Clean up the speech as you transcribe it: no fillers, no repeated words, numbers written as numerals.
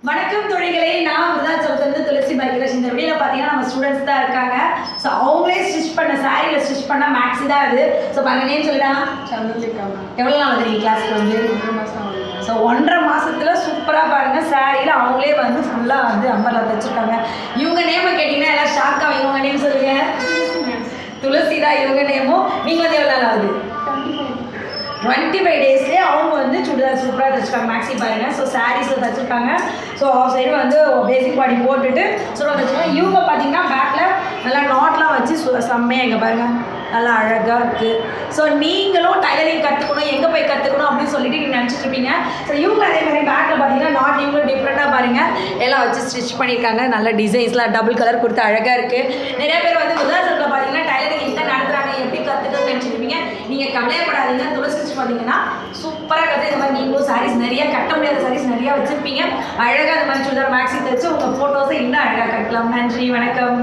வணக்கம் தொழில்களே, நான் விருதாச்சலத்திலிருந்து துளசி பைக்ரஷ். இந்த வீடியோவில் பார்த்தீங்கன்னா நம்ம ஸ்டூடெண்ட்ஸ் தான் இருக்காங்க. ஸோ அவங்களே ஸ்டிச் பண்ண சாரியில் ஸ்டிச் பண்ண மேக்ஸி தான் இது. ஸோ பாருங்க, நேம் சொல்லிடா. எவ்வளோ நாள் வந்துருக்கீங்க கிளாஸ்க்கு வந்து? 1.5 மாதம். ஸோ 1.5 மாதத்துல சூப்பராக பாருங்கள் சாரியில் அவங்களே வந்து ஃபுல்லாக வந்து அம்பர்லா தைச்சிருக்காங்க. இவங்க நேமை கேட்டிங்கன்னா எல்லாம் ஷாக் ஆகும். இவங்க நேம் சொல்லுங்க. துளசி தான் இவங்க நேமும். நீங்கள் வந்து எவ்வளோ நாள் ஆகுது? 25 டேஸ்லேயே அவங்க வந்து சுடிதார் சூப்பராக தைச்சிருக்காங்க. மேக்ஸி பாருங்கள். ஸோ சாரீஸில் தைச்சிருக்காங்க. ஸோ ஆஃப் சைடு வந்து பேசிக் பாடி போட்டுட்டு சூப்பராக தைச்சிருக்காங்க. இவங்க பார்த்தீங்கன்னா பேக்கில் நல்லா நாட்லாம் வச்சு செம்மையாக இங்கே பாருங்கள் நல்லா அழகாக இருக்குது. ஸோ நீங்களும் டைலரிங் கற்றுக்கணும், எங்கே போய் கற்றுக்கணும் அப்படின்னு சொல்லிட்டு நீங்கள் நினச்சிட்ருப்பீங்க. ஸோ இவங்க அதே மாதிரி பேக்கில் பார்த்தீங்கன்னா நாட் இவங்களும் டிஃப்ரெண்ட்டாக பாருங்கள் எல்லாம் வச்சு ஸ்டிச் பண்ணியிருக்காங்க. நல்ல டிசைன்ஸ்லாம் டபுள் கலர் கொடுத்து அழகாக இருக்குது. நிறைய பேர் வந்து விருதாச்சலத்தில் பார்த்தீங்கன்னா டைலரிங் எங்கே நடத்துகிறாங்க, எப்படி கற்றுக்கணும்னு நினச்சிருப்பீங்க. நீங்கள் கவலையப்படாதீங்க. துளசி ஸ்டிச் பார்த்தீங்கன்னா சூப்பராக கற்று இந்த மாதிரி நீங்களும் சாரீஸ் நிறையா கட்ட முடியாத சாரீஸ் நிறையா வச்சுருப்பீங்க. அழகாக இந்த மாதிரி சுடிதார் மேக்ஸி தைச்சு உங்கள் ஃபோட்டோஸை இன்னும் அழகாக கட்டலாம். நன்றி, வணக்கம்.